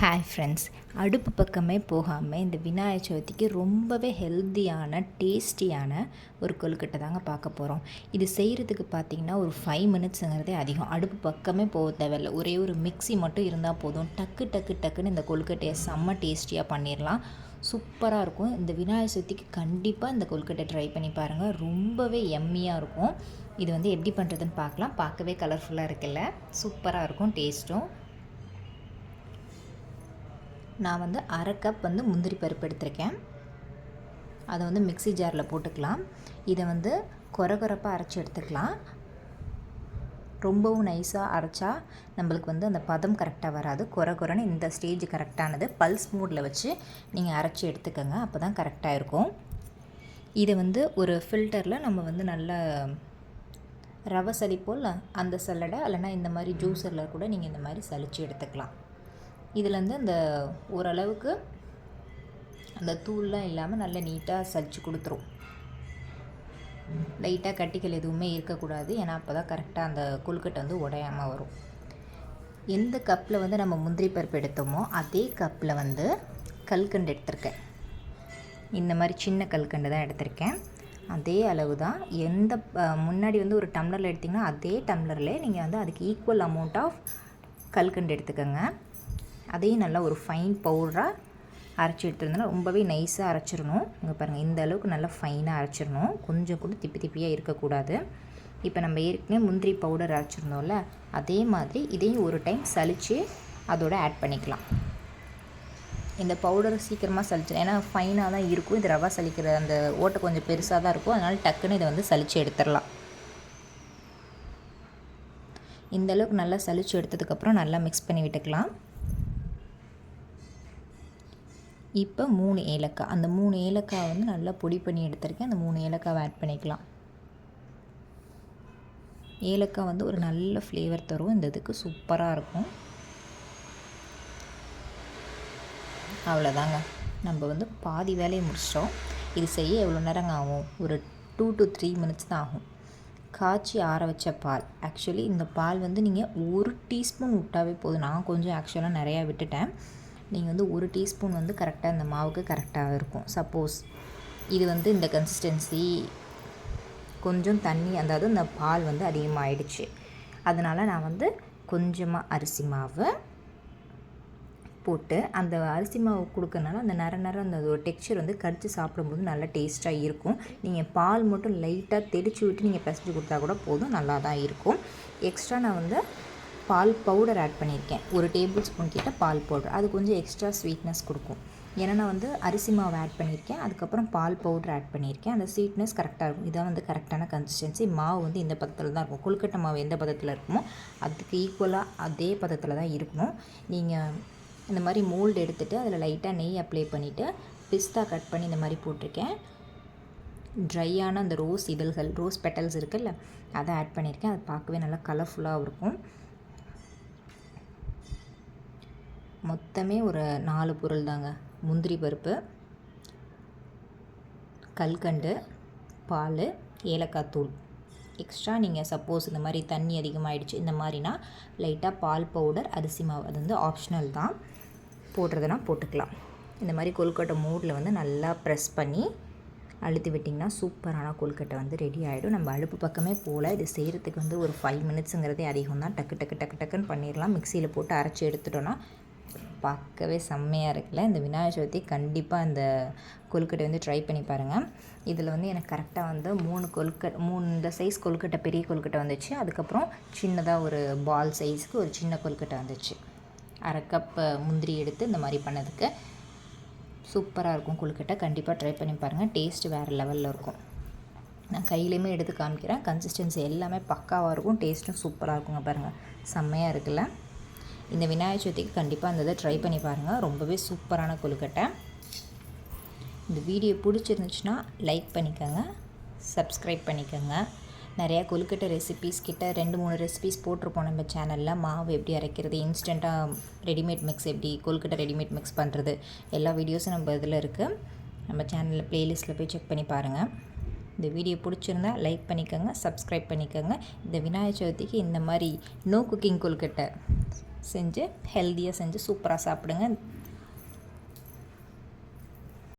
Hi friends, அடுப்பு பக்கமே போகாமல் இந்த விநாயகர் சதுர்த்திக்கு ரொம்பவே ஹெல்த்தியான டேஸ்டியான ஒரு கொழுக்கட்டை தாங்க பார்க்க போகிறோம். இது செய்கிறதுக்கு பார்த்திங்கன்னா ஒரு 5 மினிட்ஸுங்கிறதே அதிகம். அடுப்பு பக்கமே போக தேவையில்லை. ஒரே ஒரு மிக்ஸி மட்டும் இருந்தால் போதும். டக்குன்னு இந்த கொழுக்கட்டையை செம்ம டேஸ்டியாக பண்ணிடலாம். சூப்பராக இருக்கும். இந்த விநாயகர் சதுர்த்திக்கு கண்டிப்பாக இந்த கொழுக்கட்டை ட்ரை பண்ணி பாருங்கள். ரொம்பவே எம்மியாக இருக்கும். இது எப்படி பண்ணுறதுன்னு பார்க்கலாம். பார்க்கவே கலர்ஃபுல்லாக இருக்குல்ல, சூப்பராக இருக்கும் டேஸ்ட்டும். நான் 1/2 கப் முந்திரி பருப்பு எடுத்திருக்கேன். அதை மிக்ஸி ஜாரில் போட்டுக்கலாம். இதை கொரகொரப்பாக அரைச்சி எடுத்துக்கலாம். ரொம்பவும் நைஸாக அரைச்சா நம்மளுக்கு அந்த பதம் கரெக்டாக வராது. கொரகொரன்னு இந்த ஸ்டேஜ் கரெக்டானது. பல்ஸ் மூடில் வச்சு நீங்கள் அரைச்சி எடுத்துக்கோங்க, அப்போ தான் கரெக்டாக இருக்கும். இதை ஒரு ஃபில்டரில் நம்ம நல்ல ரவை சலிப்போல் அந்த சல்லடை இல்லைனா இந்த மாதிரி ஜூஸரில் கூட நீங்கள் இந்த மாதிரி சலித்து எடுத்துக்கலாம். இதில் அந்த ஓரளவுக்கு அந்த தூள்லாம் இல்லாமல் நல்லா நீட்டாக சலிச்சு கொடுத்துரும். லைட்டாக கட்டிகள் எதுவுமே இருக்கக்கூடாது, ஏன்னா அப்போ தான் கரெக்டாக அந்த கொழுக்கட்டை உடையாமல் வரும். எந்த கப்பில் நம்ம முந்திரி பருப்பு எடுத்தோமோ அதே கப்பில் கல்கண்டு எடுத்திருக்கேன். இந்த மாதிரி சின்ன கல்கண்டு தான் எடுத்திருக்கேன். அதே அளவு தான். எந்த முன்னாடி ஒரு டம்ளரில் எடுத்திங்கன்னா அதே டம்ளரில் நீங்கள் அதுக்கு ஈக்குவல் அமௌண்ட் ஆஃப் கல்கண்டு எடுத்துக்கோங்க. அதையும் நல்லா ஒரு ஃபைன் பவுடராக அரைச்சி எடுத்துருந்தோன்னா ரொம்பவே நைஸாக அரைச்சிடணும். இங்கே பாருங்கள், இந்த அளவுக்கு நல்லா ஃபைனாக அரைச்சிடணும். கொஞ்சம் கூட திப்பியாக இருக்கக்கூடாது. இப்போ நம்ம ஏற்கனவே முந்திரி பவுடர் அரைச்சிருந்தோம்ல, அதே மாதிரி இதையும் ஒரு டைம் சலித்து அதோடு ஆட் பண்ணிக்கலாம். இந்த பவுடர் சீக்கிரமாக சலிச்சிடும், ஏன்னா ஃபைனாக தான் இருக்கும். இது ரவா சலிக்கிற அந்த ஓட்டை கொஞ்சம் பெருசாக தான் இருக்கும். அதனால் டக்குன்னு இதை சலித்து எடுத்துடலாம். இந்த அளவுக்கு நல்லா சலித்து எடுத்ததுக்கப்புறம் நல்லா மிக்ஸ் பண்ணி விட்டுக்கலாம். இப்போ 3 ஏலக்காய், அந்த 3 ஏலக்காய் நல்லா பொடி பண்ணி எடுத்திருக்கேன். அந்த 3 ஏலக்காவை ஆட் பண்ணிக்கலாம். ஏலக்காய் ஒரு நல்ல ஃப்ளேவர் தரும். இந்த இதுக்கு சூப்பராக இருக்கும். அவ்வளோதாங்க, நம்ம பாதி வேலையை முடிச்சிட்டோம். இது செய்ய எவ்வளோ நேரங்க ஆகும்? ஒரு 2 to 3 மினிட்ஸ் தான் ஆகும். காய்ச்சி ஆற வச்ச பால். ஆக்சுவலி இந்த பால் நீங்கள் 1 டீஸ்பூன் விட்டாவே போதும். நான் கொஞ்சம் ஆக்சுவலாக நிறையா விட்டுட்டேன். நீங்கள் 1 டீஸ்பூன் கரெக்டாக இந்த மாவுக்கு கரெக்டாக இருக்கும். சப்போஸ் இது இந்த கன்சிஸ்டன்சி கொஞ்சம் தண்ணி, அதாவது இந்த பால் அதிகமாகிடுச்சு, அதனால் நான் கொஞ்சமாக அரிசி மாவு போட்டு அந்த அரிசி மாவு கொடுக்கறனால அந்த நேரம் அந்த ஒரு டெக்ஸ்சர் கடித்து சாப்பிடும்போது நல்லா டேஸ்ட்டாக இருக்கும். நீங்கள் பால் மட்டும் லைட்டாக தெளித்து விட்டு நீங்கள் பிசைஞ்சு கொடுத்தா கூட போதும், நல்லா தான் இருக்கும். எக்ஸ்ட்ரா நான் பால் பவுடர் ஆட் பண்ணியிருக்கேன். 1 டேபிள் ஸ்பூன் கிட்ட பால் பவுடர். அது கொஞ்சம் எக்ஸ்ட்ரா ஸ்வீட்னஸ் கொடுக்கும். ஏன்னா நான் அரிசி மாவு ஆட் பண்ணியிருக்கேன், அதுக்கப்புறம் பால் பவுடர் ஆட் பண்ணியிருக்கேன். அந்த ஸ்வீட்னஸ் கரெக்டாக இருக்கும். இதான் கரெக்டான கன்சிஸ்டன்சி. மாவு இந்த பதத்தில் தான் இருக்கும். கொழுக்கட்டை மாவு எந்த பதத்தில் இருக்குமோ அதுக்கு ஈக்குவலாக அதே பதத்தில் தான் இருக்கணும். நீங்கள் இந்த மாதிரி மோல்டு எடுத்துகிட்டு அதில் லைட்டாக நெய் அப்ளை பண்ணிவிட்டு பிஸ்தா கட் பண்ணி இந்த மாதிரி போட்டிருக்கேன். ட்ரையான அந்த ரோஸ் இதழ்கள், ரோஸ் பெட்டல்ஸ் இருக்குல்ல, அதை ஆட் பண்ணியிருக்கேன். அது பார்க்கவே நல்லா கலர்ஃபுல்லாக இருக்கும். மொத்தமே ஒரு 4 பொருள் தாங்க. முந்திரி பருப்பு, கல்கண்டு, பால், ஏலக்காய் தூள். எக்ஸ்ட்ரா நீங்கள் சப்போஸ் இந்த மாதிரி தண்ணி அதிகமாகிடுச்சு இந்த மாதிரினா லைட்டாக பால் பவுடர், அரிசி மாவு, அது ஆப்ஷனல் தான். போடுறதுனா போட்டுக்கலாம். இந்த மாதிரி கொழுக்கட்டை மூடில் நல்லா ப்ரெஸ் பண்ணி அழுத்தி விட்டிங்கன்னா சூப்பரான கொழுக்கட்டை ரெடி ஆகிடும். நம்ம அடுப்பு பக்கமே போல். இது செய்கிறதுக்கு ஒரு 5 மினிட்ஸுங்கிறதே அதிகம் தான். டக்குன்னு பண்ணிடலாம். மிக்சியில் போட்டு அரைச்சி எடுத்துட்டோன்னா பார்க்கவே செம்மையாக இருக்குல்ல. இந்த விநாயகர் சதுர்த்தி கண்டிப்பாக இந்த கொழுக்கட்டை ட்ரை பண்ணி பாருங்கள். இதில் எனக்கு கரெக்டாக 3 இந்த சைஸ் கொழுக்கட்டை, பெரிய கொழுக்கட்டை வந்துச்சு. அதுக்கப்புறம் சின்னதாக ஒரு பால் சைஸுக்கு ஒரு சின்ன கொழுக்கட்டை வந்துச்சு. 1/2 கப் முந்திரி எடுத்து இந்த மாதிரி பண்ணதுக்கு சூப்பராக இருக்கும் கொழுக்கட்டை. கண்டிப்பாக ட்ரை பண்ணி பாருங்கள். டேஸ்ட்டு வேறு லெவலில் இருக்கும். நான் கையிலையுமே எடுத்து காமிக்கிறேன். கன்சிஸ்டன்சி எல்லாமே பக்காவாக இருக்கும். டேஸ்ட்டும் சூப்பராக இருக்குங்க. பாருங்கள், செம்மையாக இருக்குல்ல. இந்த விநாயகர் சதுர்த்திக்கு கண்டிப்பாக இந்த இதை ட்ரை பண்ணி பாருங்கள். ரொம்பவே சூப்பரான கொழுக்கட்டை. இந்த வீடியோ பிடிச்சிருந்துச்சுன்னா லைக் பண்ணிக்கோங்க, சப்ஸ்கிரைப் பண்ணிக்கோங்க. நிறையா கொழுக்கட்டை ரெசிபீஸ் கிட்ட 2-3 ரெசிபீஸ் போட்டிருப்போம் நம்ம சேனலில். மாவு எப்படி அரைக்கிறது, இன்ஸ்டண்ட்டாக ரெடிமேட் மிக்ஸ் எப்படி, கொழுக்கட்டை ரெடிமேட் மிக்ஸ் பண்ணுறது, எல்லா வீடியோஸும் நம்ம இதில் இருக்குது. நம்ம சேனலில் ப்ளேலிஸ்ட்டில் போய் செக் பண்ணி பாருங்கள். இந்த வீடியோ பிடிச்சிருந்தா லைக் பண்ணிக்கோங்க, சப்ஸ்கிரைப் பண்ணிக்கோங்க. இந்த விநாயகர் சதுர்த்திக்கு இந்த மாதிரி நோ குக்கிங் கொழுக்கட்டை செஞ்சு ஹெல்த்தியாக செஞ்சு சூப்பராக சாப்பிடுங்க.